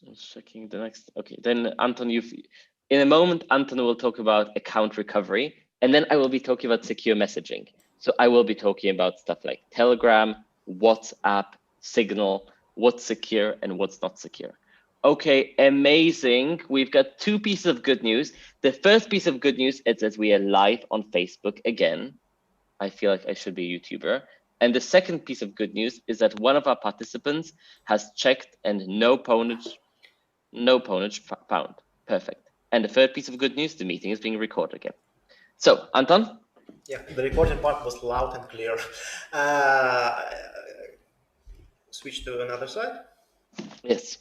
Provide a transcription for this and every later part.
I'm checking the next. Okay, then Anton, in a moment, Anton will talk about account recovery, and then I will be talking about secure messaging. So I will be talking about stuff like Telegram, WhatsApp, Signal, what's secure and what's not secure. Okay, amazing. We've got two pieces of good news. The first piece of good news is that we are live on Facebook again. I feel like I should be a YouTuber. And the second piece of good news is that one of our participants has checked and no pwnage found. Perfect. And the third piece of good news, the meeting is being recorded again. So, Anton? Yeah, the recording part was loud and clear. Switch to another slide. Yes.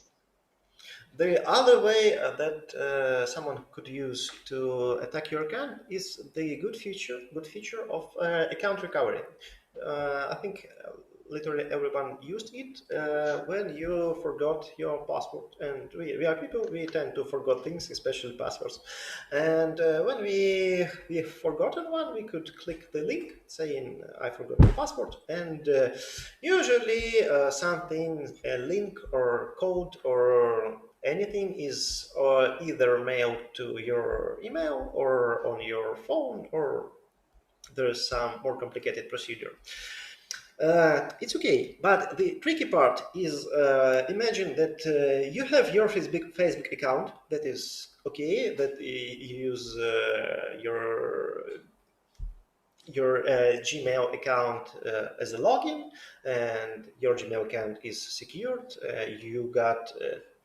The other way that someone could use to attack your account is the good feature of account recovery. I think literally everyone used it when you forgot your password, and we are people, we tend to forget things, especially passwords. And when we forgotten one, we could click the link saying I forgot the password, and usually something, a link or code or anything is either mailed to your email or on your phone, or there's some more complicated procedure. It's okay, but the tricky part is imagine that you have your Facebook account that is okay, that you use your Gmail account as a login, and your Gmail account is secured. You got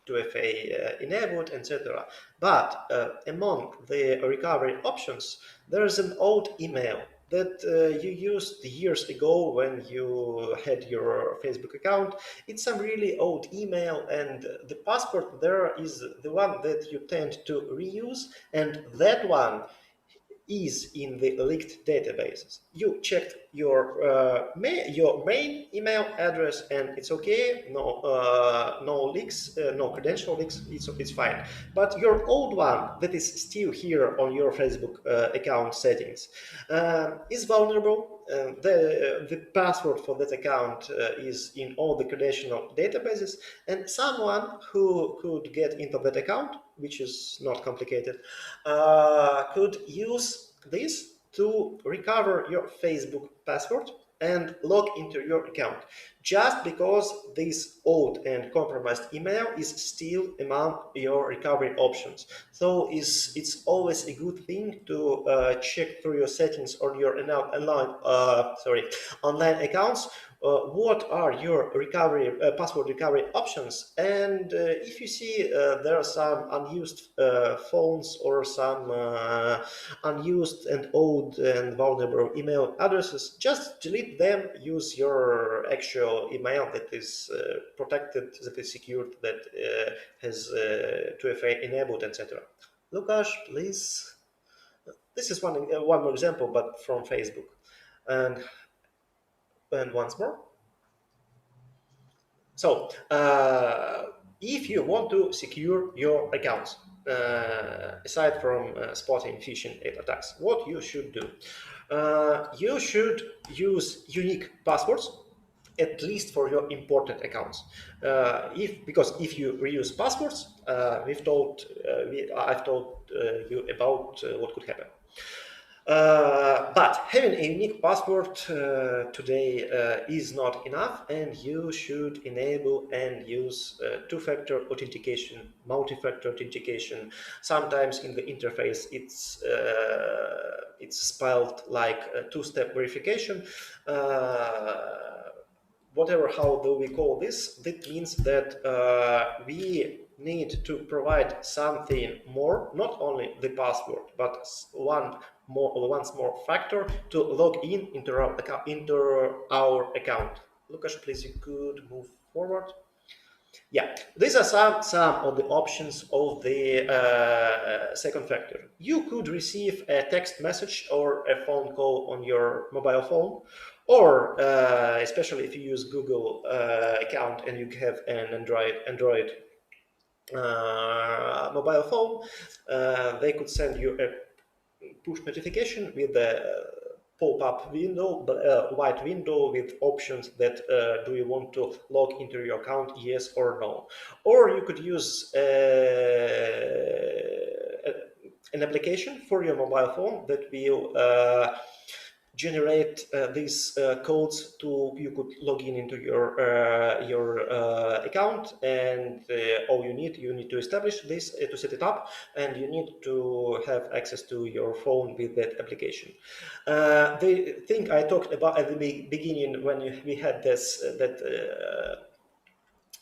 2FA enabled, etc. But among the recovery options, there's an old email that you used years ago when you had your Facebook account. It's some really old email, and the password there is the one that you tend to reuse, and that one is in the leaked databases. You checked your main email address and it's okay. No leaks, no credential leaks. It's fine. But your old one that is still here on your Facebook account settings is vulnerable. The password for that account is in all the credential databases, and someone who could get into that account, which is not complicated, could use this to recover your Facebook password and log into your account, just because this old and compromised email is still among your recovery options. So it's always a good thing to check through your settings on your online accounts what are your recovery password recovery options, and if you see there are some unused phones or some unused and old and vulnerable email addresses, just delete them. Use your actual email that is protected, that is secured, that has 2FA enabled, etc. Lukasz, please. This is one more example, but from Facebook. And once more. So if you want to secure your accounts, aside from spotting phishing attacks, what you should do? You should use unique passwords, at least for your important accounts. Because if you reuse passwords, I've told you about what could happen. But having a unique password today is not enough, and you should enable and use two-factor authentication, multi-factor authentication. Sometimes in the interface it's spelled like two-step verification. Whatever, how do we call this? That means that we need to provide something more, not only the password, but once more factor to log in into our account. Lukasz, please, you could move forward. Yeah, these are some of the options of the second factor. You could receive a text message or a phone call on your mobile phone, or especially if you use Google account and you have an Android mobile phone, they could send you a push notification with the pop-up window, white window with options that do you want to log into your account, yes or no. Or you could use an application for your mobile phone that will generate these codes you could log in into your account, and all you need to establish this to set it up, and you need to have access to your phone with that application. The thing I talked about at the beginning when we had this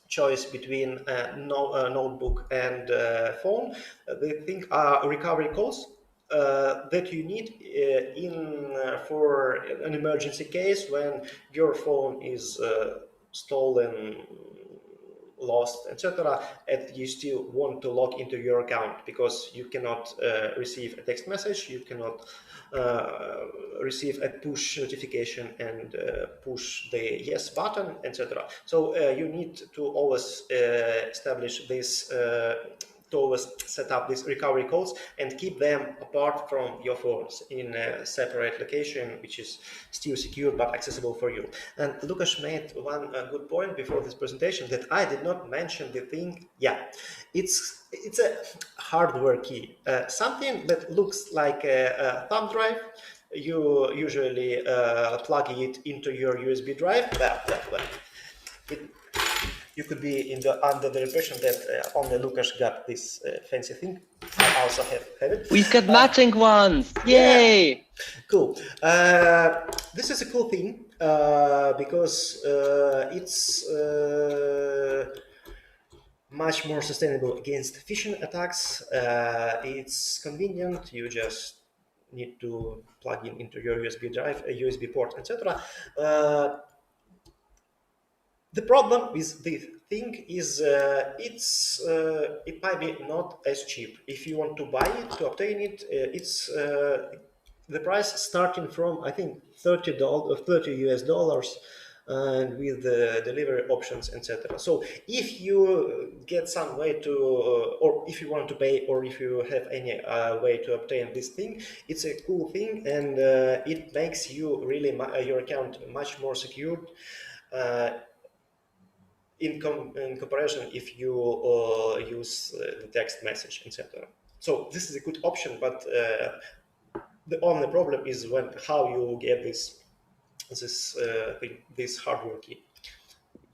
choice between notebook and phone, the thing are recovery calls that you need for an emergency case when your phone is stolen, lost, etc., and you still want to log into your account because you cannot receive a text message, you cannot receive a push notification and push the yes button, etc. So you need to always establish this to always set up these recovery codes and keep them apart from your phones in a separate location, which is still secure but accessible for you. And Lukasz made one good point before this presentation that I did not mention. The thing, it's a hardware key, something that looks like a thumb drive. You usually plug it into your USB drive. You could be under the impression that only Lukasz got this fancy thing. I also have it. We've got matching ones. Yay! Yeah. Cool. This is a cool thing because it's much more sustainable against phishing attacks. It's convenient. You just need to plug in into your USB drive, a USB port, etc. The problem with this thing is it might be not as cheap. If you want to buy it, to obtain it, it's the price starting from, I think, $30 or $30 US, and with the delivery options, etc. So if you get some way to, or if you want to pay, or if you have any way to obtain this thing, it's a cool thing, and it makes you really your account much more secured. In comparison, if you use the text message, etc. So this is a good option, but the only problem is how you get this hardware key.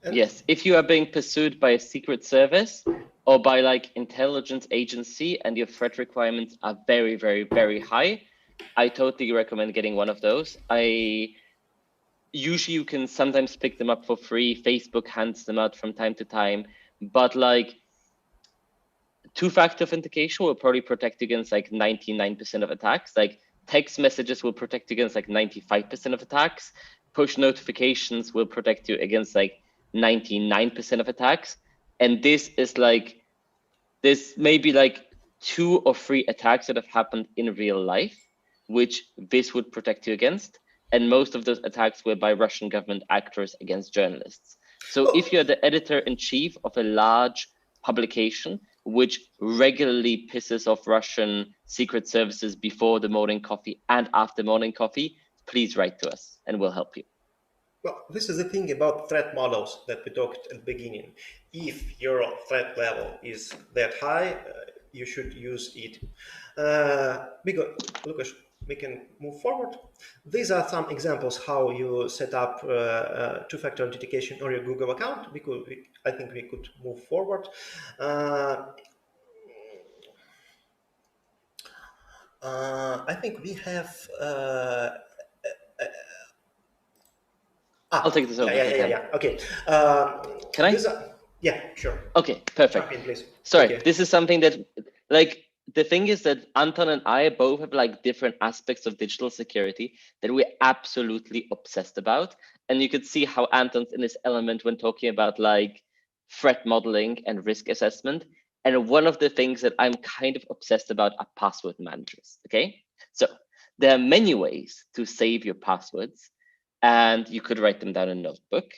And yes, if you are being pursued by a secret service or by like intelligence agency and your threat requirements are very, very, very high, I totally recommend getting one of those. Usually you can sometimes pick them up for free. Facebook hands them out from time to time, but like two-factor authentication will probably protect against like 99% of attacks. Like text messages will protect against like 95% of attacks. Push notifications will protect you against like 99% of attacks. And this is like, there's maybe like 2 or 3 attacks that have happened in real life, which this would protect you against. And most of those attacks were by Russian government actors against journalists. So if you're the editor-in-chief of a large publication, which regularly pisses off Russian secret services before the morning coffee and after morning coffee, please write to us and we'll help you. Well, this is the thing about threat models that we talked at the beginning. If your threat level is that high, you should use it. Lukasz, we can move forward. These are some examples how you set up two-factor authentication on your Google account. I think we could move forward. I think we have. I'll take this over. Yeah. Okay. Can I? Yeah, sure. Okay, perfect. Jump in, please. Sorry, okay. This is something that, like, the thing is that Anton and I both have like different aspects of digital security that we're absolutely obsessed about. And you could see how Anton's in his element when talking about like threat modeling and risk assessment. And one of the things that I'm kind of obsessed about are password managers, okay? So there are many ways to save your passwords, and you could write them down in a notebook.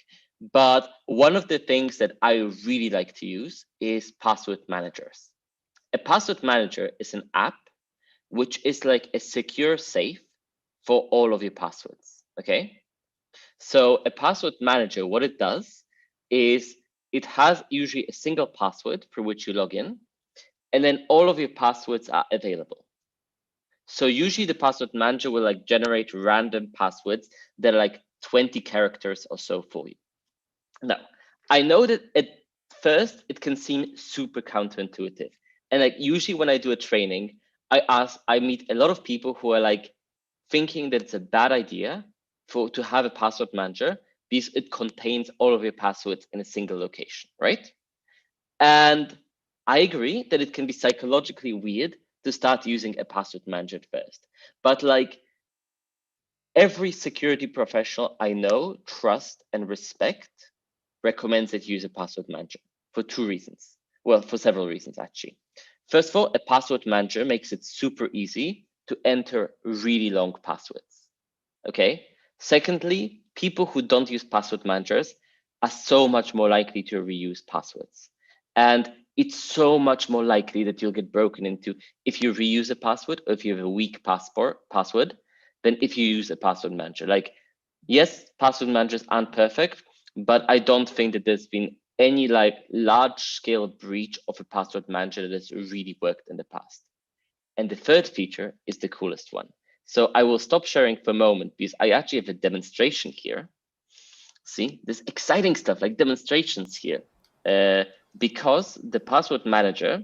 But one of the things that I really like to use is password managers. A password manager is an app which is like a secure safe for all of your passwords, okay? So a password manager, what it does is it has usually a single password for which you log in, and then all of your passwords are available. So usually the password manager will like generate random passwords that are like 20 characters or so for you. Now, I know that at first it can seem super counterintuitive. And like usually when I do a training, I meet a lot of people who are like thinking that it's a bad idea to have a password manager because it contains all of your passwords in a single location, right? And I agree that it can be psychologically weird to start using a password manager at first. But like every security professional I know, trust, and respect recommends that you use a password manager for two reasons. Well, for several reasons, actually. First of all, a password manager makes it super easy to enter really long passwords. Okay. Secondly, people who don't use password managers are so much more likely to reuse passwords. And it's so much more likely that you'll get broken into if you reuse a password or if you have a weak password than if you use a password manager. Like, yes, password managers aren't perfect, but I don't think that there's been any like large scale breach of a password manager that has really worked in the past. And the third feature is the coolest one. So I will stop sharing for a moment because I actually have a demonstration here. See, this exciting stuff like demonstrations here, because the password manager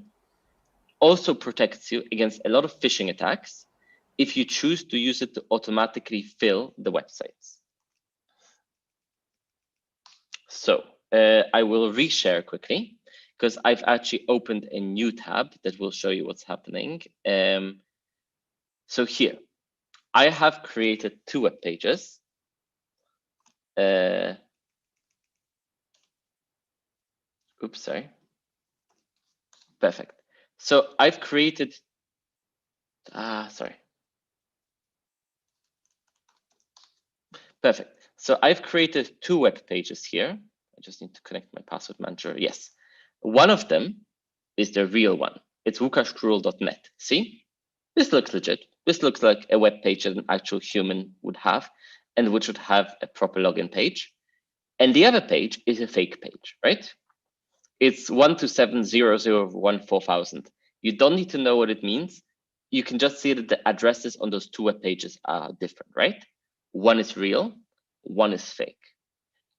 also protects you against a lot of phishing attacks if you choose to use it to automatically fill the websites. So I will reshare quickly because I've actually opened a new tab that will show you what's happening. So here, I have created two web pages. Oops, sorry. Perfect. So I've created, sorry. Perfect. So I've created two web pages here. I just need to connect my password manager. Yes. One of them is the real one. It's łukaszkrol.net. See, this looks legit. This looks like a web page that an actual human would have and which would have a proper login page. And the other page is a fake page, right? It's 127.0.0.1.4.000. You don't need to know what it means. You can just see that the addresses on those two web pages are different, right? One is real, one is fake.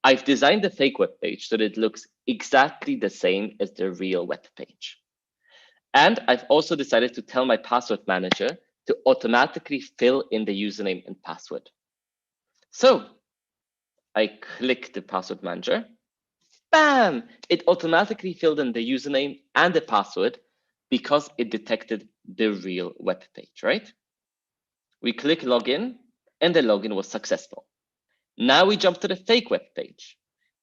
I've designed the fake web page so that it looks exactly the same as the real web page. And I've also decided to tell my password manager to automatically fill in the username and password. So I click the password manager. Bam! It automatically filled in the username and the password because it detected the real web page, right? We click login and the login was successful. Now we jump to the fake web page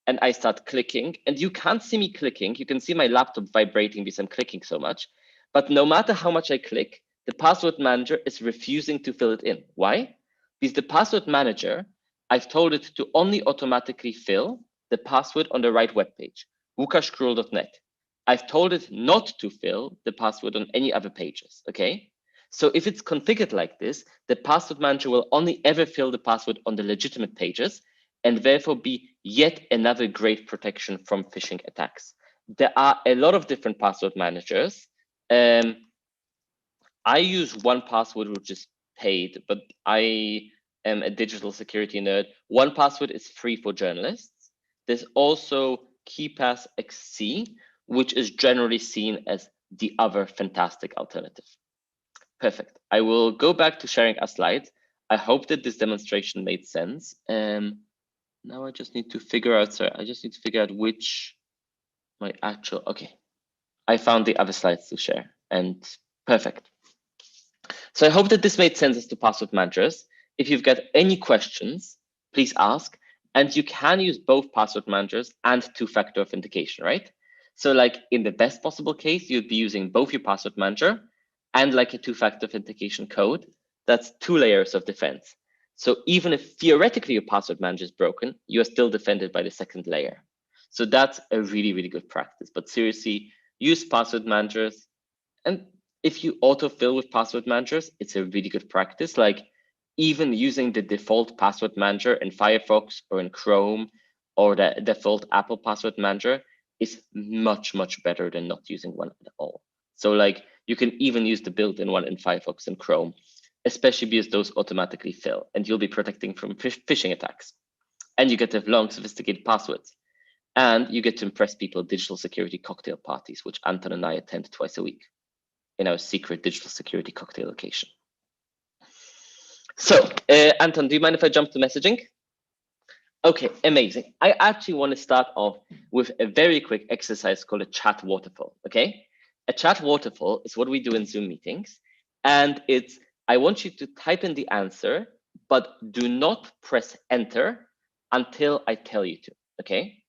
and I start clicking, and you can't see me clicking. You can see my laptop vibrating because I'm clicking so much, but no matter how much I click, the password manager is refusing to fill it in. Why? Because the password manager, I've told it to only automatically fill the password on the right web page, łukaszkrol.net. I've told it not to fill the password on any other pages, okay? So if it's configured like this, the password manager will only ever fill the password on the legitimate pages and therefore be yet another great protection from phishing attacks. There are a lot of different password managers. I use 1Password, which is paid, but I am a digital security nerd. 1Password is free for journalists. There's also KeePass XC, which is generally seen as the other fantastic alternative. Perfect. I will go back to sharing our slides. I hope that this demonstration made sense. Now I just need to figure out, which my actual, okay. I found the other slides to share and perfect. So I hope that this made sense as to password managers. If you've got any questions, please ask. And you can use both password managers and two-factor authentication, right? So like in the best possible case, you'd be using both your password manager and like a two-factor authentication code. That's 2 layers of defense. So even if theoretically your password manager is broken, you are still defended by the second layer. So that's a really, really good practice. But seriously, use password managers. And if you autofill with password managers, it's a really good practice. Like even using the default password manager in Firefox or in Chrome or the default Apple password manager is much, much better than not using one at all. So like you can even use the built-in one in Firefox and Chrome, especially because those automatically fill and you'll be protecting from phishing attacks. And you get to have long, sophisticated passwords. And you get to impress people at digital security cocktail parties, which Anton and I attend twice a week in our secret digital security cocktail location. So, Anton, do you mind if I jump to messaging? Okay, amazing. I actually want to start off with a very quick exercise called a chat waterfall, okay? A chat waterfall is what we do in Zoom meetings. And it's, I want you to type in the answer, but do not press enter until I tell you to, okay?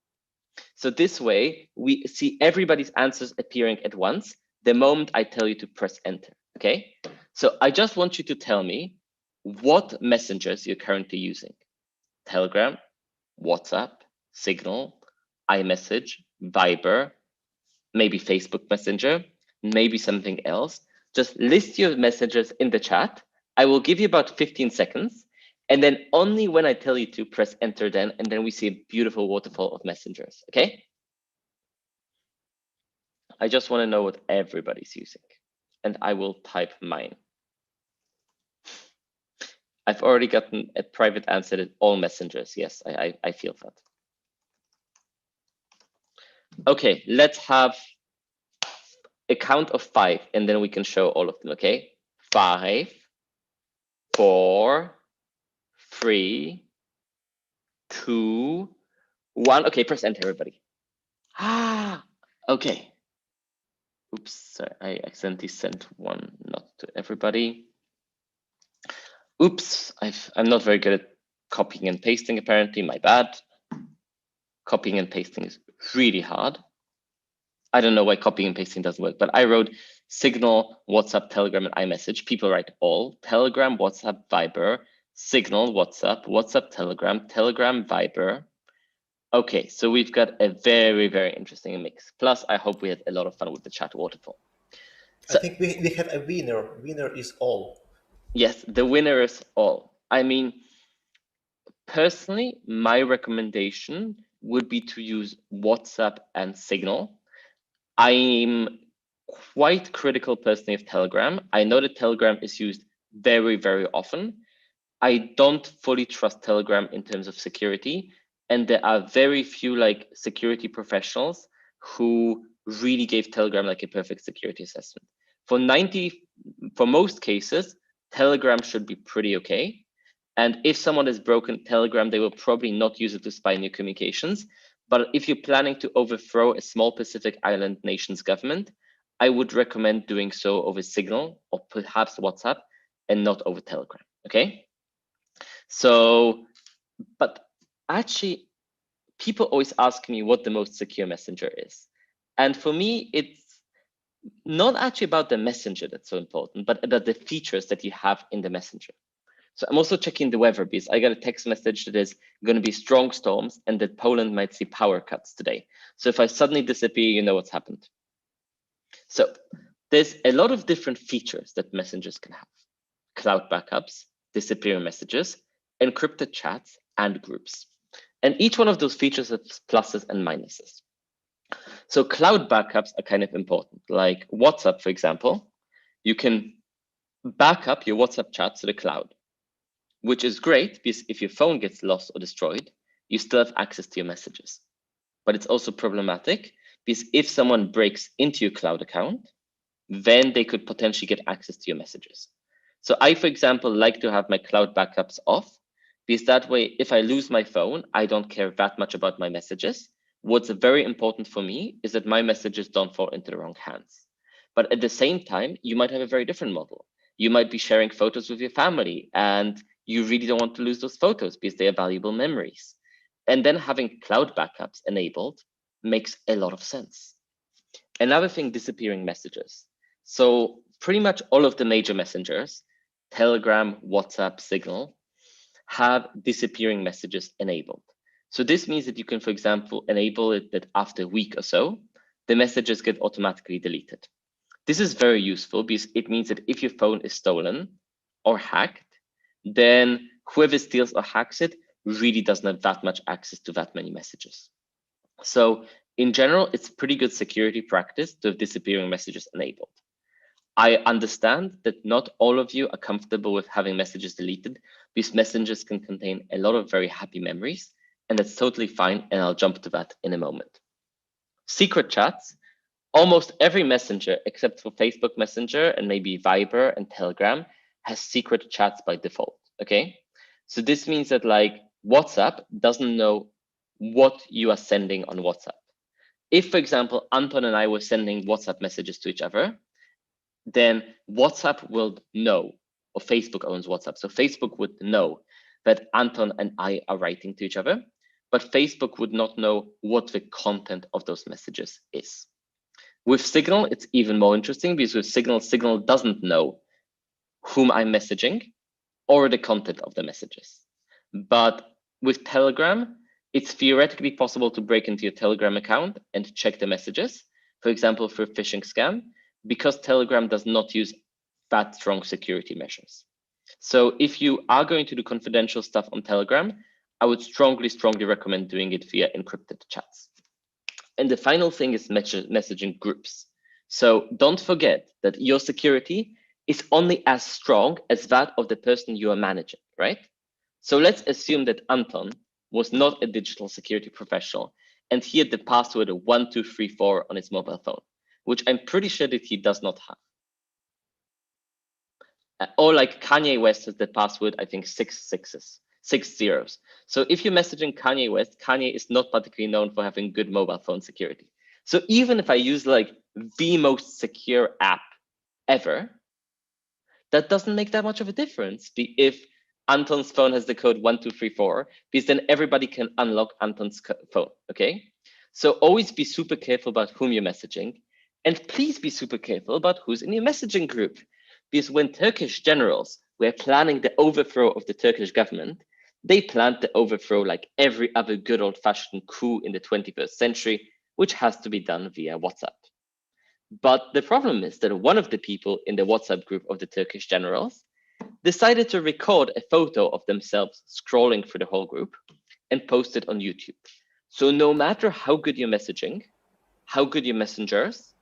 So this way, we see everybody's answers appearing at once the moment I tell you to press enter, okay? So I just want you to tell me what messengers you're currently using. Telegram, WhatsApp, Signal, iMessage, Viber, maybe Facebook Messenger, maybe something else. Just list your messages in the chat. I will give you about 15 seconds. And then only when I tell you to press enter then, and then we see a beautiful waterfall of messengers, okay? I just want to know what everybody's using. And I will type mine. I've already gotten a private answer that all messengers. Yes, I feel that. Okay, let's have a count of 5 and then we can show all of them, okay? 5, 4, 3, 2, 1. Okay, press enter, everybody. Ah, okay. Oops, sorry, I accidentally sent one not to everybody. Oops, I'm not very good at copying and pasting, apparently, my bad. Copying and pasting is really hard. I don't know why copying and pasting doesn't work, but I wrote Signal, WhatsApp, Telegram, and iMessage. People write all. Telegram, WhatsApp, Viber, Signal, WhatsApp, WhatsApp, Telegram, Telegram, Viber. Okay, so we've got a very, very interesting mix. Plus, I hope we had a lot of fun with the chat waterfall. So, I think we have a winner. Winner is all. Yes, the winner is all. I mean, personally, my recommendation would be to use WhatsApp and Signal. I'm quite critical personally of Telegram. I know that Telegram is used very, very often. I don't fully trust Telegram in terms of security. And there are very few like security professionals who really gave Telegram like a perfect security assessment. For most cases, Telegram should be pretty okay. And if someone has broken Telegram, they will probably not use it to spy on your communications. But if you're planning to overthrow a small Pacific Island nation's government, I would recommend doing so over Signal or perhaps WhatsApp and not over Telegram, okay? So, but actually, people always ask me what the most secure messenger is. And for me, it's not actually about the messenger that's so important, but about the features that you have in the messenger. So I'm also checking the weather because I got a text message that is going to be strong storms and that Poland might see power cuts today. So if I suddenly disappear, you know what's happened. So there's a lot of different features that messengers can have. Cloud backups, disappearing messages, encrypted chats, and groups. And each one of those features has pluses and minuses. So cloud backups are kind of important. Like WhatsApp, for example, you can back up your WhatsApp chat to the cloud, which is great because if your phone gets lost or destroyed, you still have access to your messages. But it's also problematic because if someone breaks into your cloud account, then they could potentially get access to your messages. So I, for example, like to have my cloud backups off because that way, if I lose my phone, I don't care that much about my messages. What's very important for me is that my messages don't fall into the wrong hands. But at the same time, you might have a very different model. You might be sharing photos with your family and you really don't want to lose those photos because they are valuable memories. And then having cloud backups enabled makes a lot of sense. Another thing, disappearing messages. So pretty much all of the major messengers, Telegram, WhatsApp, Signal, have disappearing messages enabled. So this means that you can, for example, enable it that after a week or so, the messages get automatically deleted. This is very useful because it means that if your phone is stolen or hacked, then whoever steals or hacks it really doesn't have that much access to that many messages. So in general, it's pretty good security practice to have disappearing messages enabled. I understand that not all of you are comfortable with having messages deleted, because messages can contain a lot of very happy memories, and that's totally fine, and I'll jump to that in a moment. Secret chats, almost every messenger except for Facebook Messenger and maybe Viber and Telegram has secret chats by default, okay? So this means that like WhatsApp doesn't know what you are sending on WhatsApp. If, for example, Anton and I were sending WhatsApp messages to each other, then WhatsApp will know, or Facebook owns WhatsApp. So Facebook would know that Anton and I are writing to each other, but Facebook would not know what the content of those messages is. With Signal, it's even more interesting because with Signal, Signal doesn't know whom I'm messaging or the content of the messages. But with Telegram, it's theoretically possible to break into your Telegram account and check the messages, for example, for a phishing scam, because Telegram does not use that strong security measures. So if you are going to do confidential stuff on Telegram, I would strongly recommend doing it via encrypted chats. And the final thing is messaging groups. So don't forget that your security is only as strong as that of the person you are managing, right? So let's assume that Anton was not a digital security professional and he had the password of 1234 on his mobile phone, which I'm pretty sure that he does not have. Or like Kanye West has the password, I think 6 zeros. So if you're messaging Kanye West, Kanye is not particularly known for having good mobile phone security. So even if I use like the most secure app ever, that doesn't make that much of a difference. If Anton's phone has the code 1234, because then everybody can unlock Anton's phone, okay? So always be super careful about whom you're messaging, and please be super careful about who's in your messaging group. Because when Turkish generals were planning the overthrow of the Turkish government, they planned the overthrow like every other good old-fashioned coup in the 21st century, which has to be done via WhatsApp. But the problem is that one of the people in the WhatsApp group of the Turkish generals decided to record a photo of themselves scrolling through the whole group and post it on YouTube. So no matter how good your messaging, how good your messengers,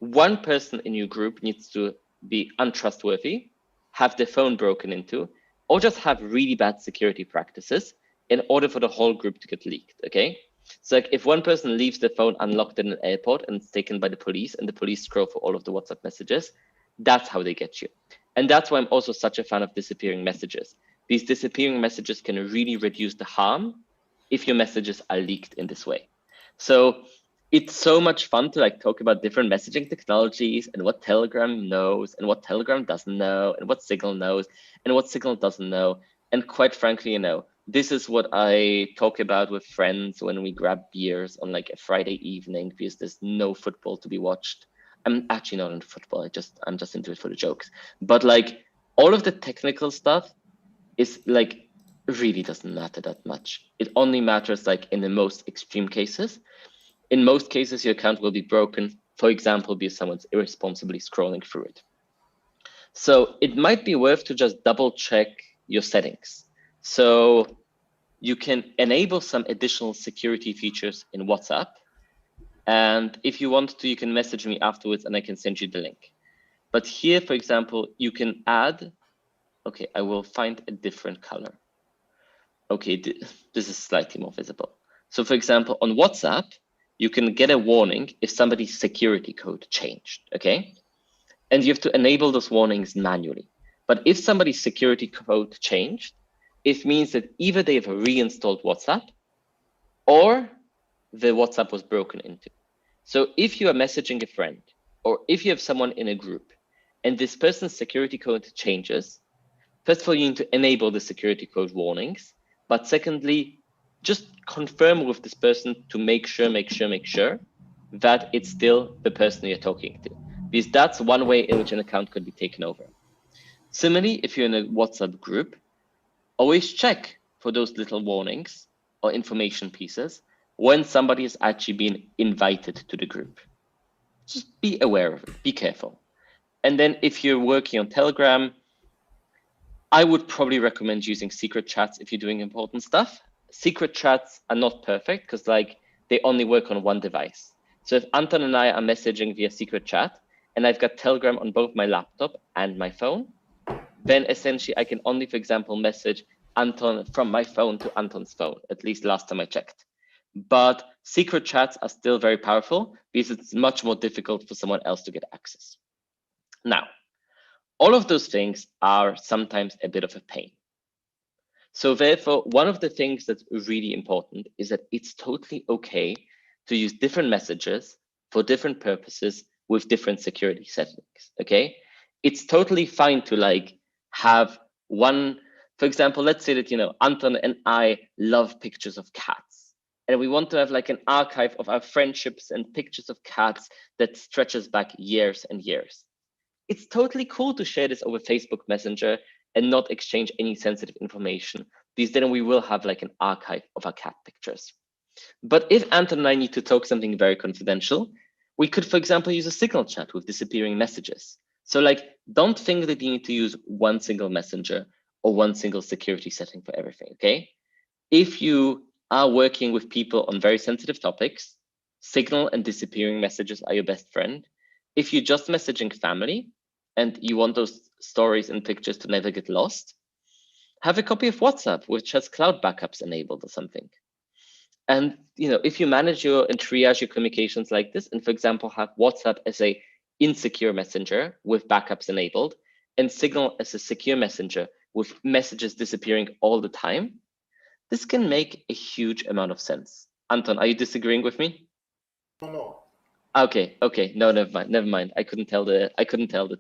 one person in your group needs to be untrustworthy, have their phone broken into, or just have really bad security practices in order for the whole group to get leaked, okay? So like if one person leaves their phone unlocked in an airport and it's taken by the police and the police scroll for all of the WhatsApp messages, that's how they get you. And that's why I'm also such a fan of disappearing messages. These disappearing messages can really reduce the harm if your messages are leaked in this way. So it's so much fun to like talk about different messaging technologies and what Telegram knows and what Telegram doesn't know and what Signal knows and what Signal doesn't know. And quite frankly, you know, this is what I talk about with friends when we grab beers on like a Friday evening because there's no football to be watched. I'm actually not into football. I'm just into it for the jokes. But like all of the technical stuff is like really doesn't matter that much. It only matters like in the most extreme cases. In most cases, your account will be broken, for example, because someone's irresponsibly scrolling through it. So it might be worth to just double check your settings. So you can enable some additional security features in WhatsApp. And if you want to, you can message me afterwards and I can send you the link. But here, for example, you can add, okay, I will find a different color. Okay, this is slightly more visible. So for example, on WhatsApp, you can get a warning if somebody's security code changed, okay? And you have to enable those warnings manually. But if somebody's security code changed, it means that either they've reinstalled WhatsApp or the WhatsApp was broken into. So if you are messaging a friend or if you have someone in a group and this person's security code changes, first of all, you need to enable the security code warnings. But secondly, just confirm with this person to make sure that it's still the person you're talking to, because that's one way in which an account could be taken over. Similarly, if you're in a WhatsApp group, always check for those little warnings or information pieces when somebody has actually been invited to the group. Just be aware of it, be careful. And then if you're working on Telegram, I would probably recommend using secret chats if you're doing important stuff. Secret chats are not perfect because like they only work on one device. So if Anton and I are messaging via secret chat and I've got Telegram on both my laptop and my phone, then essentially I can only, for example, message Anton from my phone to Anton's phone, at least last time I checked. But secret chats are still very powerful because it's much more difficult for someone else to get access. Now, all of those things are sometimes a bit of a pain. So therefore, one of the things that's really important is that it's totally okay to use different messages for different purposes with different security settings, okay? It's totally fine to like have one, for example, let's say that, you know, Anton and I love pictures of cats and we want to have like an archive of our friendships and pictures of cats that stretches back years and years. It's totally cool to share this over Facebook Messenger and not exchange any sensitive information, because then we will have like an archive of our cat pictures. But if Anton and I need to talk something very confidential, we could, for example, use a signal chat with disappearing messages. So like, don't think that you need to use one single messenger or one single security setting for everything, okay? If you are working with people on very sensitive topics, signal and disappearing messages are your best friend. If you're just messaging family and you want those stories and pictures to never get lost, have a copy of WhatsApp, which has cloud backups enabled or something. And you know, if you manage your and triage your communications like this, and for example, have WhatsApp as a insecure messenger with backups enabled, and Signal as a secure messenger with messages disappearing all the time, this can make a huge amount of sense. Anton, are you disagreeing with me? No. Okay, no, never mind. I couldn't tell the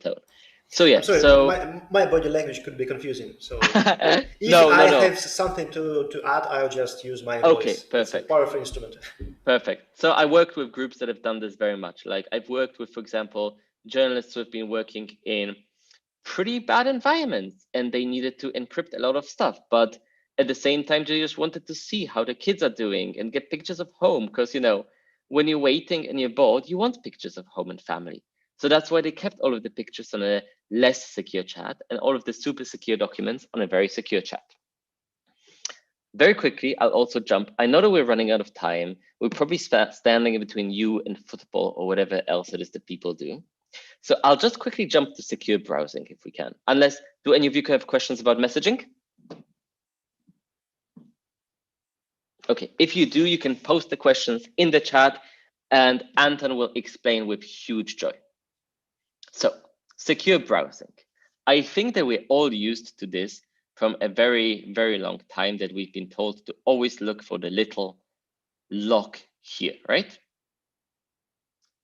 tone. So yeah, I'm sorry, so my body language could be confusing. So if no. have something to add, I'll just use my voice. Okay, perfect. It's a powerful instrument. Perfect. So I worked with groups that have done this very much. Like I've worked with, for example, journalists who have been working in pretty bad environments and they needed to encrypt a lot of stuff. But at the same time, they just wanted to see how the kids are doing and get pictures of home. Because, you know, when you're waiting and you're bored, you want pictures of home and family. So that's why they kept all of the pictures on a less secure chat and all of the super secure documents on a very secure chat. Very quickly, I'll also jump. I know that we're running out of time. We're probably standing in between you and football or whatever else it is that people do. So I'll just quickly jump to secure browsing if we can. Unless, do any of you have questions about messaging? Okay, if you do, you can post the questions in the chat and Anton will explain with huge joy. So, secure browsing. I think that we're all used to this from a very, very long time, that we've been told to always look for the little lock here, right?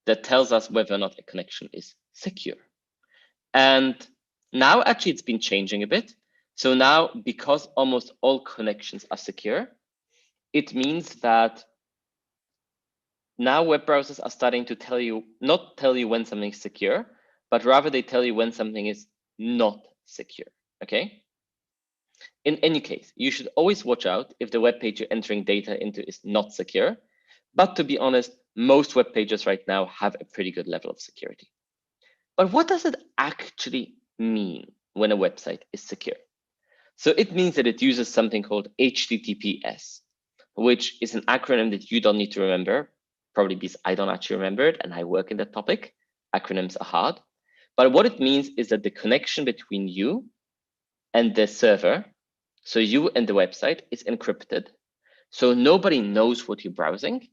That tells us whether or not a connection is secure. And now actually it's been changing a bit. So now, because almost all connections are secure, it means that now web browsers are starting to tell you, not tell you when something is secure, but rather they tell you when something is not secure, okay? In any case, you should always watch out if the web page you're entering data into is not secure. But to be honest, most web pages right now have a pretty good level of security. But what does it actually mean when a website is secure? So it means that it uses something called HTTPS, which is an acronym that you don't need to remember, probably because I don't actually remember it and I work in that topic. Acronyms are hard. But what it means is that the connection between you and the server, so you and the website, is encrypted. So nobody knows what you're browsing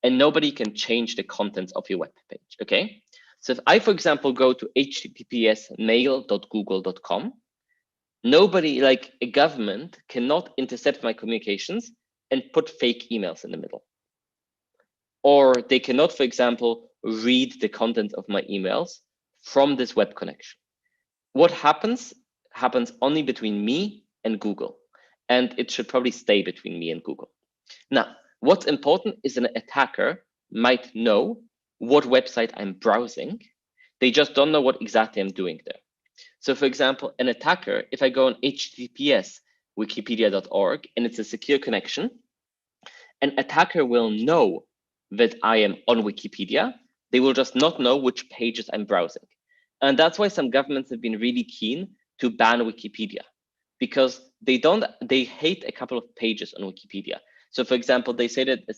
and nobody can change the contents of your web page, okay? So if I, for example, go to https://mail.google.com, nobody, like a government, cannot intercept my communications and put fake emails in the middle. Or they cannot, for example, read the content of my emails from this web connection. What happens only between me and Google, and it should probably stay between me and Google. Now, what's important is an attacker might know what website I'm browsing. They just don't know what exactly I'm doing there. So for example, an attacker, if I go on HTTPS wikipedia.org and it's a secure connection, an attacker will know that I am on Wikipedia. They will just not know which pages I'm browsing. And that's why some governments have been really keen to ban Wikipedia, because they hate a couple of pages on Wikipedia. So for example, they say that a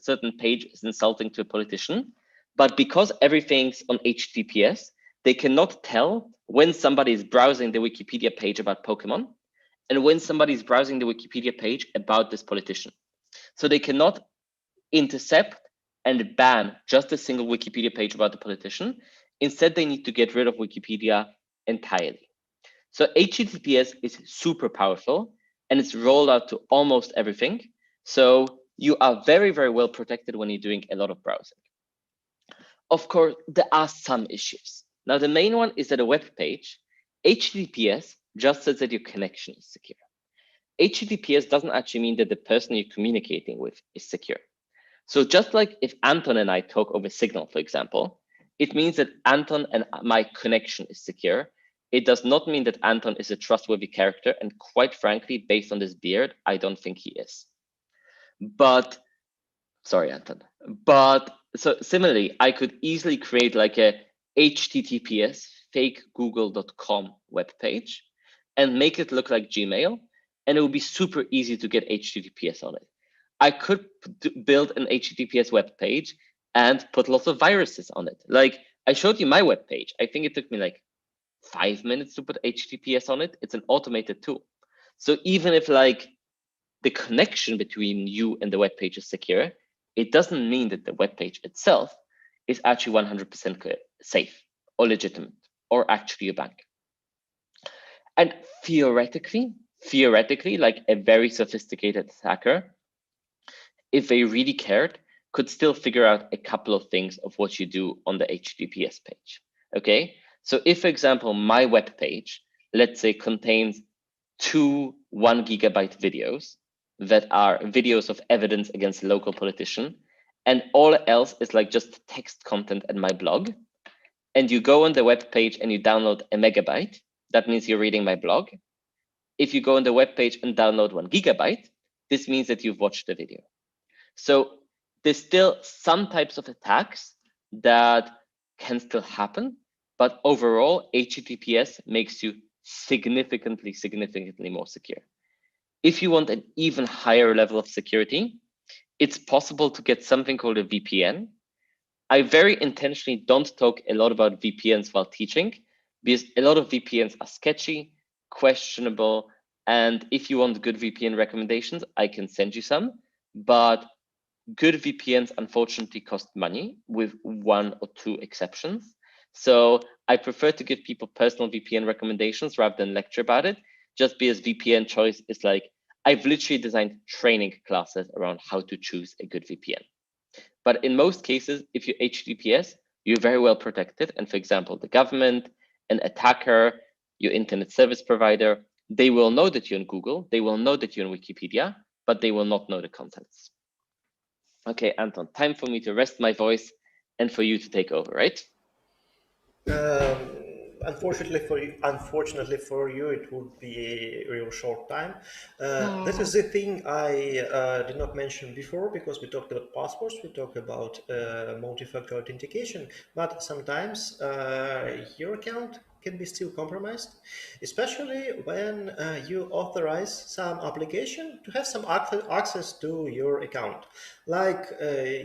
certain page is insulting to a politician, but because everything's on HTTPS, they cannot tell when somebody is browsing the Wikipedia page about Pokemon and when somebody is browsing the Wikipedia page about this politician. So they cannot intercept and ban just a single Wikipedia page about the politician. Instead, they need to get rid of Wikipedia entirely. So HTTPS is super powerful and it's rolled out to almost everything. So you are very, very well protected when you're doing a lot of browsing. Of course, there are some issues. Now, the main one is that a web page, HTTPS just says that your connection is secure. HTTPS doesn't actually mean that the person you're communicating with is secure. So just like if Anton and I talk over Signal, for example, it means that Anton and my connection is secure. It does not mean that Anton is a trustworthy character. And quite frankly, based on this beard, I don't think he is. But, sorry, Anton. But so similarly, I could easily create like a HTTPS fake google.com web page and make it look like Gmail. And it would be super easy to get HTTPS on it. I could build an HTTPS web page and put lots of viruses on it. Like I showed you my web page. I think it took me like 5 minutes to put HTTPS on it. It's an automated tool. So even if like the connection between you and the web page is secure, it doesn't mean that the web page itself is actually 100% safe or legitimate or actually a bank. And theoretically, like a very sophisticated attacker, if they really cared, could still figure out a couple of things of what you do on the HTTPS page. Okay, so if, for example, my web page, let's say, contains 2 1 gigabyte videos that are videos of evidence against a local politician, and all else is like just text content in my blog, and you go on the web page and you download a megabyte, that means you're reading my blog. If you go on the web page and download 1 gigabyte, this means that you've watched the video. So there's still some types of attacks that can still happen, but overall, HTTPS makes you significantly more secure. If you want an even higher level of security, it's possible to get something called a VPN. I very intentionally don't talk a lot about VPNs while teaching, because a lot of VPNs are sketchy, questionable, and if you want good VPN recommendations, I can send you some, but good VPNs unfortunately cost money with 1 or 2 exceptions. So I prefer to give people personal VPN recommendations rather than lecture about it, just because VPN choice is like, I've literally designed training classes around how to choose a good VPN. But in most cases, if you're HTTPS, you're very well protected. And for example, the government, an attacker, your internet service provider, they will know that you're on Google, they will know that you're on Wikipedia, but they will not know the contents. Okay, Anton, time for me to rest my voice and for you to take over, right? Unfortunately for you, it would be a real short time. That is the thing I did not mention before, because we talked about passwords, we talked about multi-factor authentication, but sometimes your account can be still compromised, especially when you authorize some application to have some access to your account. Like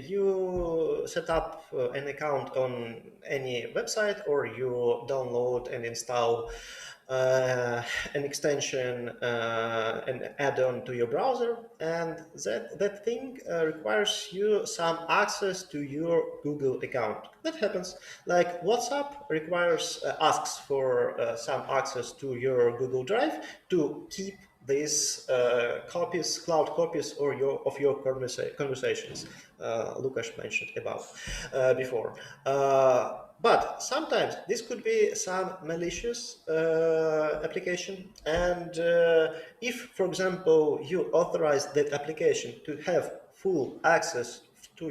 you set up an account on any website, or you download and install an extension, an add-on to your browser, and that thing requires you some access to your Google account. That happens. Like WhatsApp requires asks for some access to your Google Drive to keep these copies, cloud copies, or of your conversations. Lukasz mentioned about before. But sometimes this could be some malicious application, and if, for example, you authorize that application to have full access to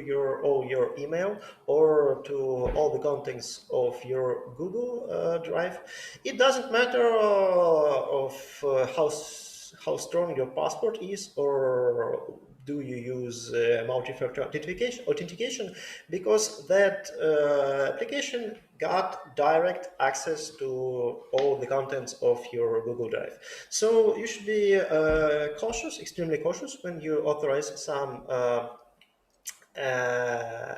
all your email or to all the contents of your Google Drive, it doesn't matter how strong your password is, or do you use multi-factor authentication, because that application got direct access to all the contents of your Google Drive. So you should be cautious, extremely cautious, when you authorize some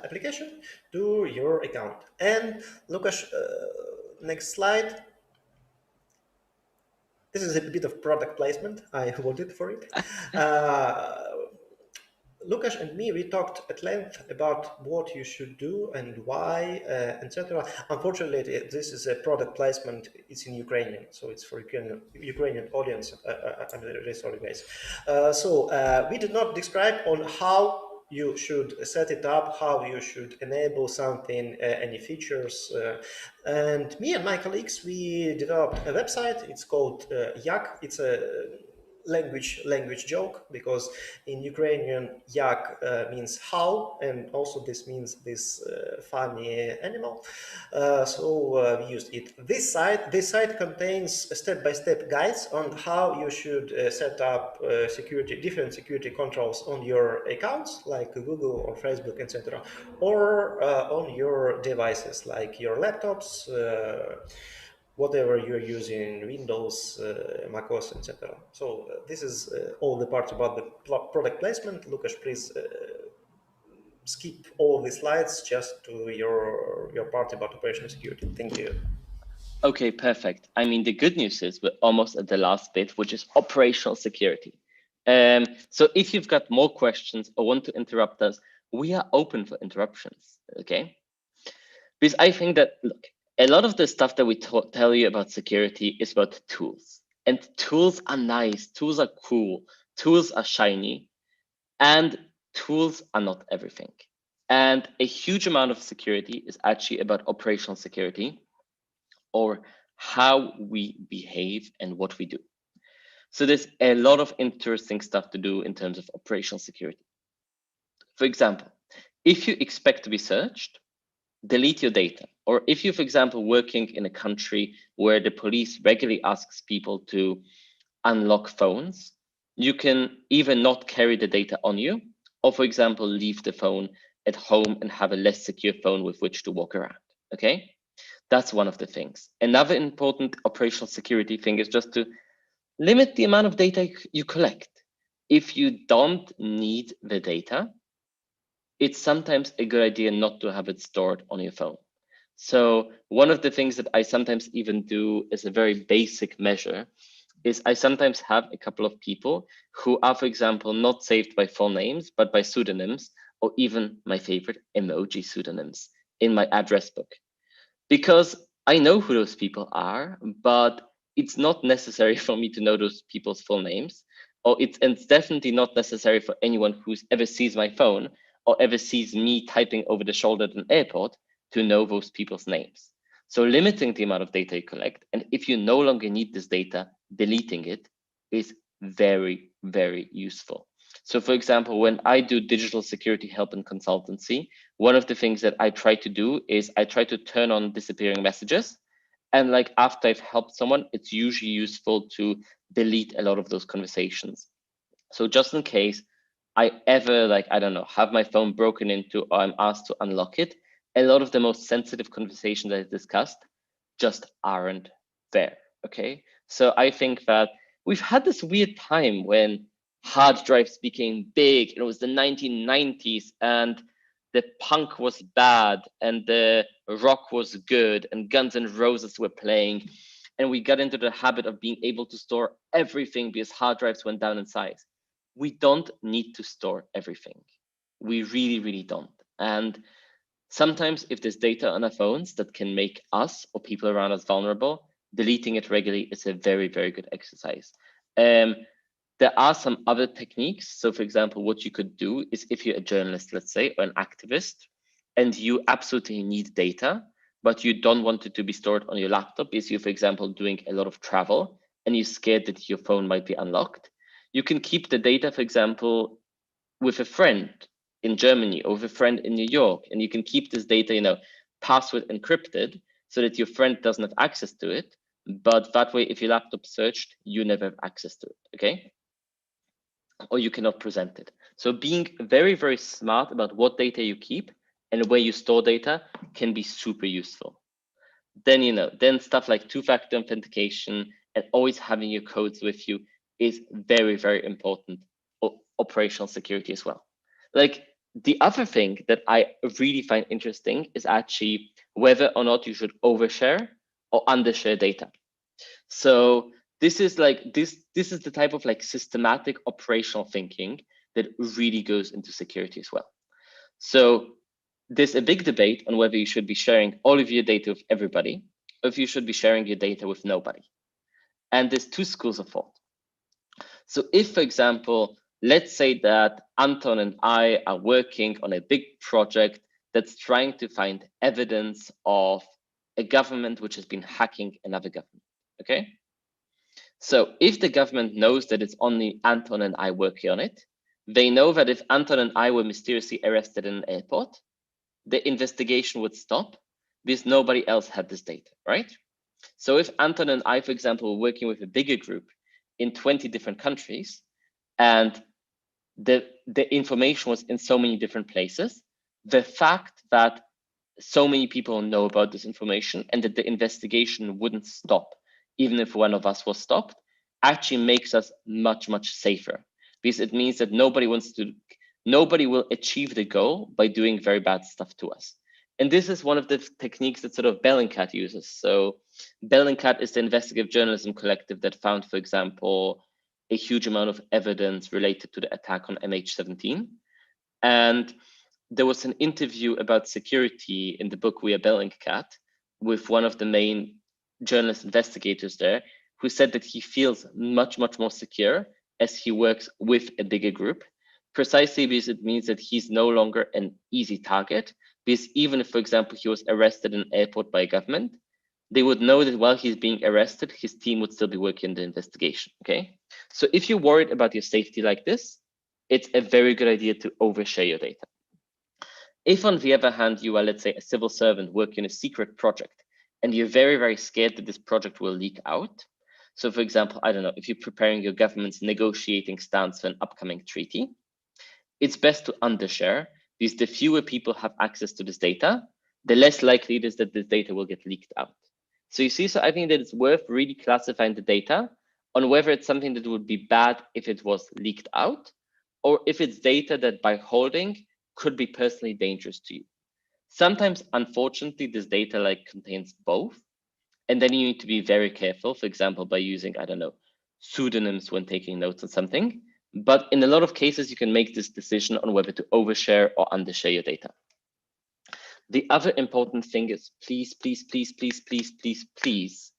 application to your account. And Lukasz, next slide. This is a bit of product placement. I voted for it. Lukasz and me, we talked at length about what you should do and why, etc. Unfortunately, this is a product placement. It's in Ukrainian, so it's for Ukrainian audience. I'm really sorry, guys. We did not describe on how you should set it up, how you should enable something, any features. And me and my colleagues, we developed a website. It's called Yak. It's a language joke, because in Ukrainian yak means how, and also this means this funny animal. We used it. This site contains step-by-step guides on how you should set up different security controls on your accounts, like Google or Facebook, etc., or on your devices, like your laptops, whatever you're using, Windows, macOS, etc. So this is all the parts about the product placement. Lukasz, please skip all the slides just to your part about operational security. Thank you. Okay, perfect. I mean, the good news is we're almost at the last bit, which is operational security. So if you've got more questions or want to interrupt us, we are open for interruptions, okay? Because I think that, look, a lot of the stuff that we tell you about security is about tools. And tools are nice, tools are cool, tools are shiny, and tools are not everything. And a huge amount of security is actually about operational security, or how we behave and what we do. So there's a lot of interesting stuff to do in terms of operational security. For example, if you expect to be searched, delete your data. Or if you're, for example, working in a country where the police regularly asks people to unlock phones, you can either not carry the data on you, or for example, leave the phone at home and have a less secure phone with which to walk around, okay? That's one of the things. Another important operational security thing is just to limit the amount of data you collect. If you don't need the data, it's sometimes a good idea not to have it stored on your phone. So one of the things that I sometimes even do as a very basic measure is I sometimes have a couple of people who are, for example, not saved by full names, but by pseudonyms, or even my favorite, emoji pseudonyms in my address book. Because I know who those people are, but it's not necessary for me to know those people's full names, or it's definitely not necessary for anyone who's ever sees my phone or ever sees me typing over the shoulder at an airport to know those people's names. So limiting the amount of data you collect, and if you no longer need this data, deleting it is very, very useful. So for example, when I do digital security help and consultancy, one of the things that I try to do is I try to turn on disappearing messages. And like after I've helped someone, it's usually useful to delete a lot of those conversations. So just in case I ever, like, I don't know, have my phone broken into or I'm asked to unlock it, a lot of the most sensitive conversations that I discussed just aren't there, okay? So I think that we've had this weird time when hard drives became big. It was the 1990s and the punk was bad and the rock was good and Guns N' Roses were playing. And we got into the habit of being able to store everything because hard drives went down in size. We don't need to store everything. We really, really don't. And sometimes if there's data on our phones that can make us or people around us vulnerable, deleting it regularly is a very, very good exercise. There are some other techniques. So for example, what you could do is if you're a journalist, let's say, or an activist, and you absolutely need data, but you don't want it to be stored on your laptop because you're, for example, doing a lot of travel and you're scared that your phone might be unlocked, you can keep the data, for example, with a friend in Germany or with a friend in New York, and you can keep this data, password encrypted so that your friend doesn't have access to it. But that way, if your laptop searched, you never have access to it, okay? Or you cannot present it. So being very, very smart about what data you keep and where you store data can be super useful. then, then stuff like two-factor authentication and always having your codes with you is very, very important. Operational security as well. Like, the other thing that I really find interesting is actually whether or not you should overshare or undershare data. So this is the type of like systematic operational thinking that really goes into security as well. So there's a big debate on whether you should be sharing all of your data with everybody, or if you should be sharing your data with nobody. And there's two schools of thought. So if, for example, let's say that Anton and I are working on a big project that's trying to find evidence of a government which has been hacking another government, okay? So if the government knows that it's only Anton and I working on it, they know that if Anton and I were mysteriously arrested in an airport, the investigation would stop because nobody else had this data, right? So if Anton and I, for example, were working with a bigger group in 20 different countries, and the information was in so many different places, the fact that so many people know about this information and that the investigation wouldn't stop, even if one of us was stopped, actually makes us much, much safer, because it means that nobody will achieve the goal by doing very bad stuff to us. And this is one of the techniques that sort of Bellingcat uses. So Bellingcat is the investigative journalism collective that found, for example, a huge amount of evidence related to the attack on MH17. And there was an interview about security in the book We Are Bellingcat with one of the main journalist investigators there, who said that he feels much, much more secure as he works with a bigger group, precisely because it means that he's no longer an easy target. Because even if, for example, he was arrested in an airport by a government, they would know that while he's being arrested, his team would still be working on the investigation, okay? So if you're worried about your safety like this, it's a very good idea to overshare your data. If, on the other hand, you are, let's say, a civil servant working on a secret project, and you're very, very scared that this project will leak out. So, for example, I don't know, if you're preparing your government's negotiating stance for an upcoming treaty, it's best to undershare, because the fewer people have access to this data, the less likely it is that this data will get leaked out. So you see, so I think that it's worth really classifying the data on whether it's something that would be bad if it was leaked out, or if it's data that by holding could be personally dangerous to you. Sometimes, unfortunately, this data like contains both. And then you need to be very careful, for example, by using, I don't know, pseudonyms when taking notes on something. But in a lot of cases, you can make this decision on whether to overshare or undershare your data. The other important thing is please, please, please, please, please, please, please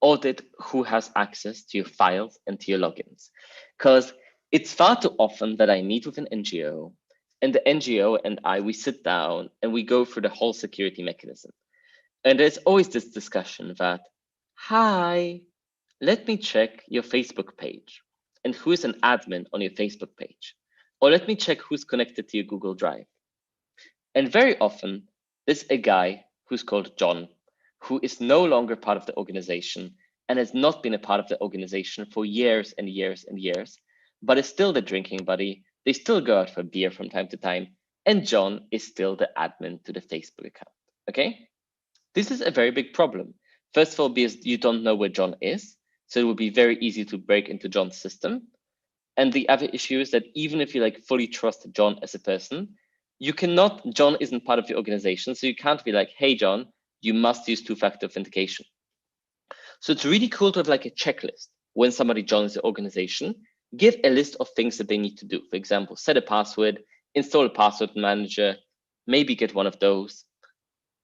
audit who has access to your files and to your logins. Because it's far too often that I meet with an NGO and the NGO and we sit down and we go through the whole security mechanism. And there's always this discussion that, hi, let me check your Facebook page and who is an admin on your Facebook page. Or let me check who's connected to your Google Drive. And very often, there's a guy who's called John, who is no longer part of the organization and has not been a part of the organization for years and years and years, but is still the drinking buddy. They still go out for beer from time to time. And John is still the admin to the Facebook account, okay? This is a very big problem. First of all, because you don't know where John is, so it would be very easy to break into John's system. And the other issue is that even if you like fully trust John as a person, you cannot, John isn't part of the organization, so you can't be like, hey, John, you must use two-factor authentication. So it's really cool to have like a checklist when somebody joins the organization, give a list of things that they need to do. For example, set a password, install a password manager, maybe get one of those,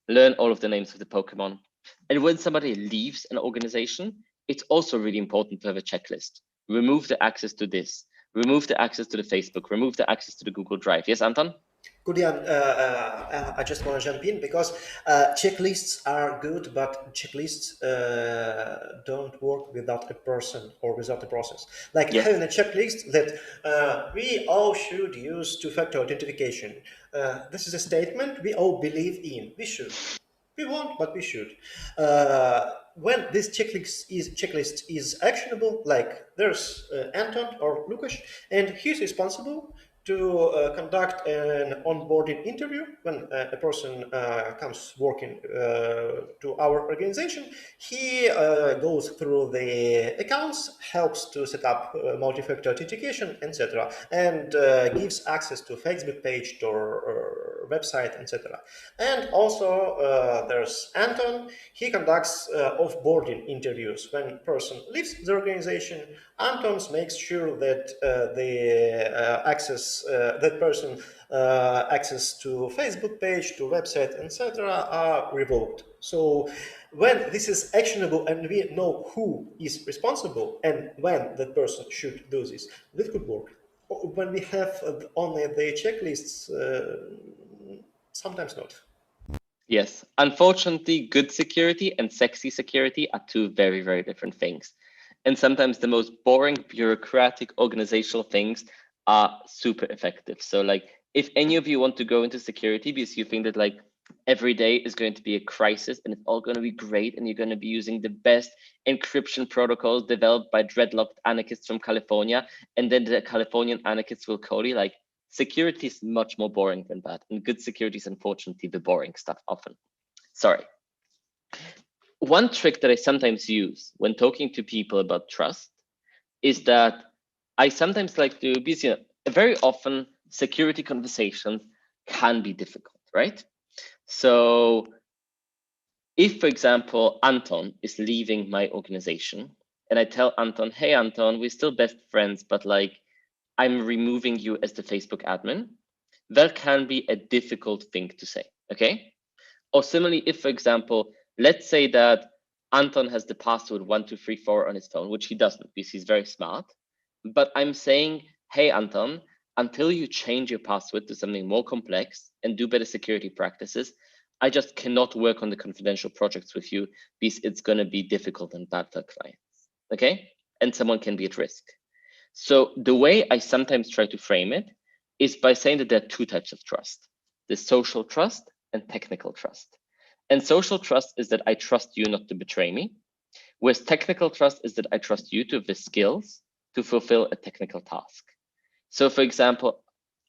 learn all of the names of the Pokemon. And when somebody leaves an organization, it's also really important to have a checklist. Remove the access to this, remove the access to the Facebook, remove the access to the Google Drive. Yes, Anton? Good, Jan. I just want to jump in because checklists are good, but checklists don't work without a person or without a process. Like having a checklist that we all should use two-factor authentication. This is a statement we all believe in. We should. We won't, but we should. When this checklist is actionable, like there's Anton or Lukasz, and he's responsible to conduct an onboarding interview when a person comes working to our organization. He goes through the accounts, helps to set up multi-factor authentication, etc., and gives access to Facebook page, to website, etc. And also there's Anton. He conducts offboarding interviews. When person leaves the organization, Anton makes sure that that person access to Facebook page, to website, etc. are revoked. So when this is actionable and we know who is responsible and when that person should do this, this could work. When we have only the checklists, sometimes not. Yes, unfortunately, good security and sexy security are two very, very different things. And sometimes the most boring, bureaucratic, organizational things are super effective. So like, if any of you want to go into security because you think that like every day is going to be a crisis and it's all going to be great and you're going to be using the best encryption protocols developed by dreadlocked anarchists from California, and then the Californian anarchists will call you, like, security is much more boring than that. And good security is unfortunately the boring stuff often. Sorry. One trick that I sometimes use when talking to people about trust is that I sometimes like to, because you know, very often security conversations can be difficult, right? So if, for example, Anton is leaving my organization and I tell Anton, hey, Anton, we're still best friends, but like I'm removing you as the Facebook admin, that can be a difficult thing to say, okay? Or similarly, if, for example, let's say that Anton has the password 1234 on his phone, which he doesn't because he's very smart, but I'm saying, hey, Anton, until you change your password to something more complex and do better security practices, I just cannot work on the confidential projects with you because it's going to be difficult and bad for clients, okay? And someone can be at risk. So the way I sometimes try to frame it is by saying that there are two types of trust: the social trust and technical trust. And social trust is that I trust you not to betray me, whereas technical trust is that I trust you to have the skills to fulfill a technical task. So for example,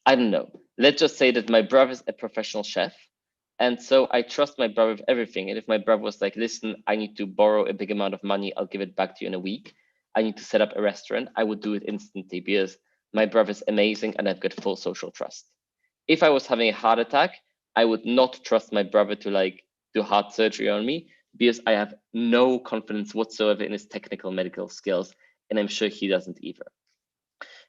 I don't know, let's just say that my brother's a professional chef, and so I trust my brother with everything. And if my brother was like, listen, I need to borrow a big amount of money, I'll give it back to you in a week, I need to set up a restaurant, I would do it instantly because my brother's amazing and I've got full social trust. If I was having a heart attack, I would not trust my brother to like do heart surgery on me because I have no confidence whatsoever in his technical medical skills, and I'm sure he doesn't either.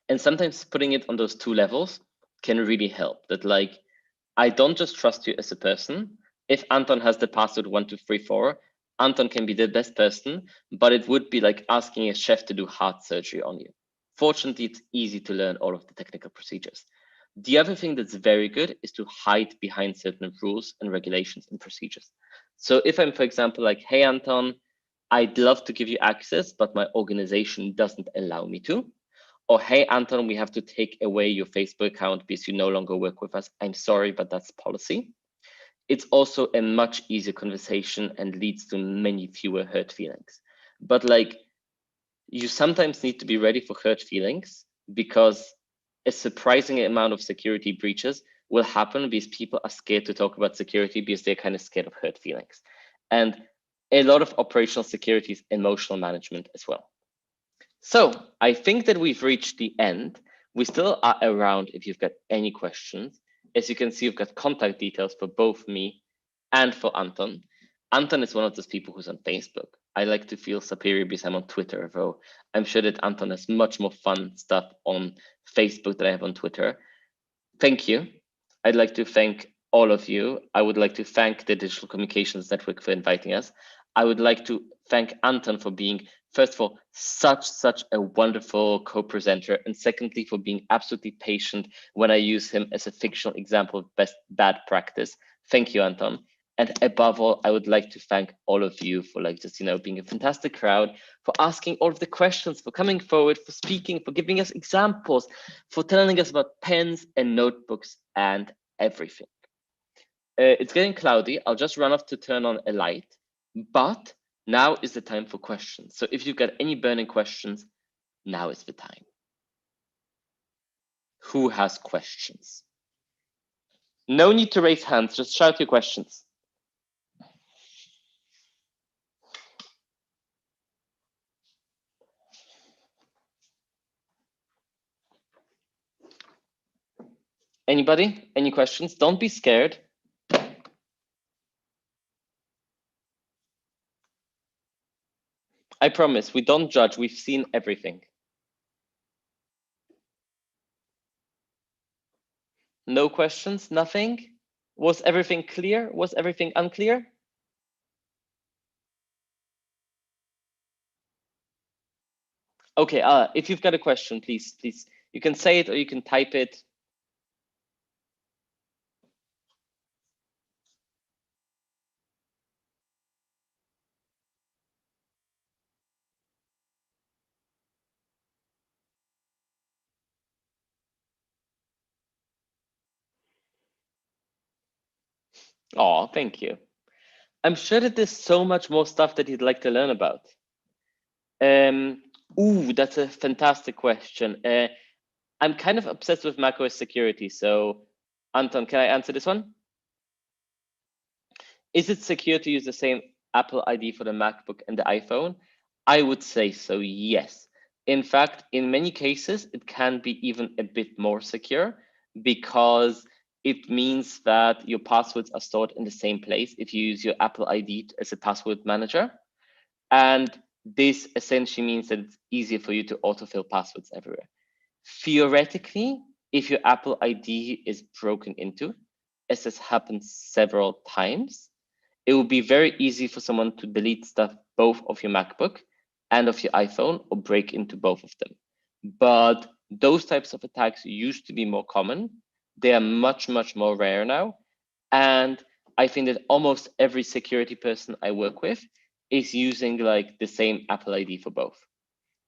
And sometimes putting it on those two levels can really help. That like, I don't just trust you as a person. If Anton has the password 1234, Anton can be the best person, but it would be like asking a chef to do heart surgery on you. Fortunately, it's easy to learn all of the technical procedures. The other thing that's very good is to hide behind certain rules and regulations and procedures. So if I'm, for example, like, hey, Anton, I'd love to give you access, but my organization doesn't allow me to. Or, hey, Anton, we have to take away your Facebook account because you no longer work with us. I'm sorry, but that's policy. It's also a much easier conversation and leads to many fewer hurt feelings. But like, you sometimes need to be ready for hurt feelings because a surprising amount of security breaches will happen because people are scared to talk about security because they're kind of scared of hurt feelings. And a lot of operational security is emotional management as well. So I think that we've reached the end. We still are around if you've got any questions. As you can see, we've got contact details for both me and for Anton. Anton is one of those people who's on Facebook. I like to feel superior because I'm on Twitter, though I'm sure that Anton has much more fun stuff on Facebook than I have on Twitter. Thank you. I'd like to thank all of you. I would like to thank the Digital Communications Network for inviting us. I would like to thank Anton for being, first of all, such a wonderful co-presenter, and secondly, for being absolutely patient when I use him as a fictional example of bad practice. Thank you, Anton. And above all, I would like to thank all of you for like just, you know, being a fantastic crowd, for asking all of the questions, for coming forward, for speaking, for giving us examples, for telling us about pens and notebooks and everything. It's getting cloudy. I'll just run off to turn on a light, but now is the time for questions. So if you've got any burning questions, now is the time. Who has questions? No need to raise hands, just shout your questions. Anybody? Any questions? Don't be scared. I promise, we don't judge. We've seen everything. No questions, nothing? Was everything clear? Was everything unclear? Okay, if you've got a question, please, you can say it or you can type it. Oh, thank you. I'm sure that there's so much more stuff that you'd like to learn about. Ooh, that's a fantastic question. I'm kind of obsessed with macOS security. So, Anton, can I answer this one? Is it secure to use the same Apple ID for the MacBook and the iPhone? I would say so, yes. In fact, in many cases, it can be even a bit more secure because it means that your passwords are stored in the same place if you use your Apple ID as a password manager. And this essentially means that it's easier for you to autofill passwords everywhere. Theoretically, if your Apple ID is broken into, as has happened several times, it will be very easy for someone to delete stuff both of your MacBook and of your iPhone or break into both of them. But those types of attacks used to be more common. They are much, much more rare now. And I think that almost every security person I work with is using like the same Apple ID for both.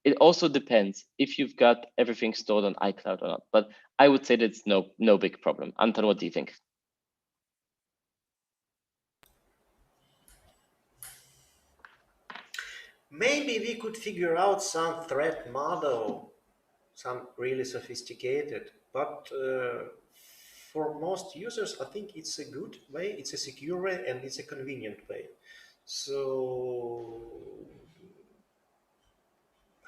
It also depends if you've got everything stored on iCloud or not, but I would say that's no big problem. Anton, what do you think? Maybe we could figure out some threat model, some really sophisticated, but for most users, I think it's a good way, it's a secure way, and it's a convenient way. So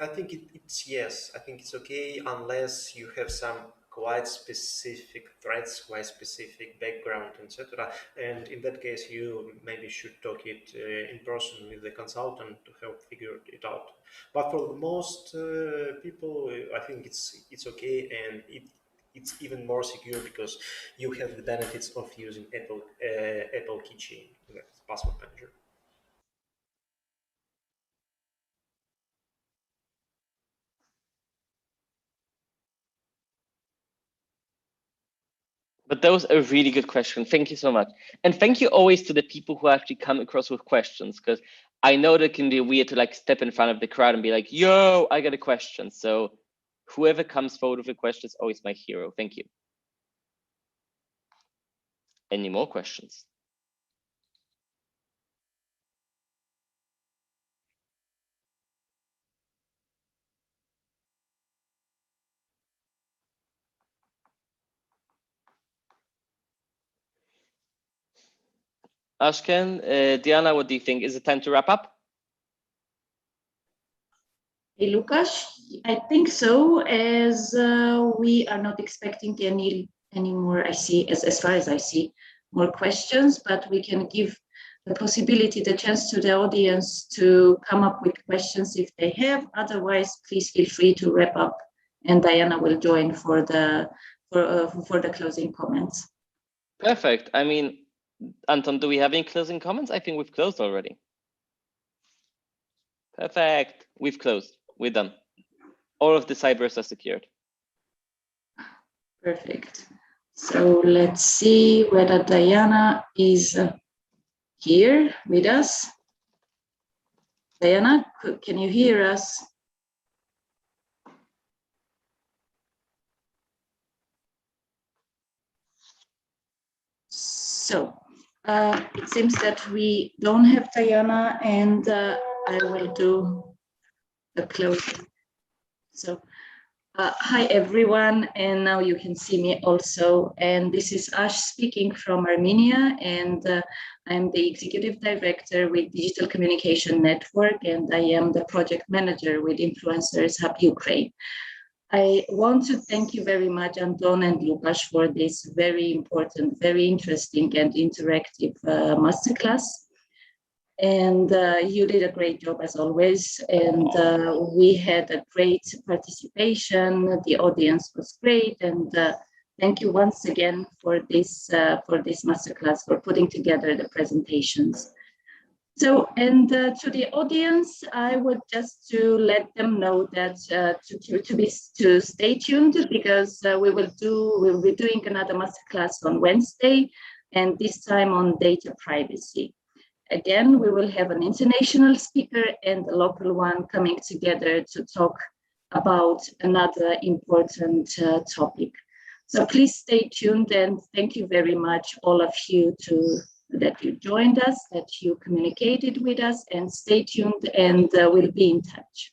I think it's yes. I think it's okay unless you have some quite specific threats, quite specific background, etc. And in that case, you maybe should talk it in person with the consultant to help figure it out. But for most people, I think it's okay, and it's even more secure because you have the benefits of using Apple Keychain, that's password manager. But that was a really good question. Thank you so much. And thank you always to the people who actually come across with questions, because I know that can be weird to like step in front of the crowd and be like, yo, I got a question. So whoever comes forward with a question is always my hero. Thank you. Any more questions? Ashken, Diana, what do you think? Is it time to wrap up? Hey, Lukasz, I think so, as we are not expecting any more, I see, as far as I see, more questions, but we can give the possibility, the chance to the audience to come up with questions if they have. Otherwise, please feel free to wrap up, and Diana will join for the closing comments. Perfect. I mean, Anton, do we have any closing comments? I think we've closed already. Perfect. We've closed. We're done. All of the sidebars are secured. Perfect. So let's see whether Diana is here with us. Diana, can you hear us? So it seems that we don't have Diana, and I will do the closing. So Hi everyone, and now you can see me also. And this is Ash speaking from Armenia, and I'm the Executive Director with Digital Communication Network, and I am the Project Manager with Influencers Hub Ukraine. I want to thank you very much, Anton and Lukasz, for this very important, very interesting and interactive masterclass. And you did a great job as always. And we had a great participation. The audience was great. And thank you once again for this masterclass, for putting together the presentations. So, and to the audience, I would just to let them know that to stay tuned, because we'll be doing another masterclass on Wednesday, and this time on data privacy. Again, we will have an international speaker and a local one coming together to talk about another important topic. So please stay tuned, and thank you very much, all of you, that you joined us, that you communicated with us, and stay tuned, and we'll be in touch.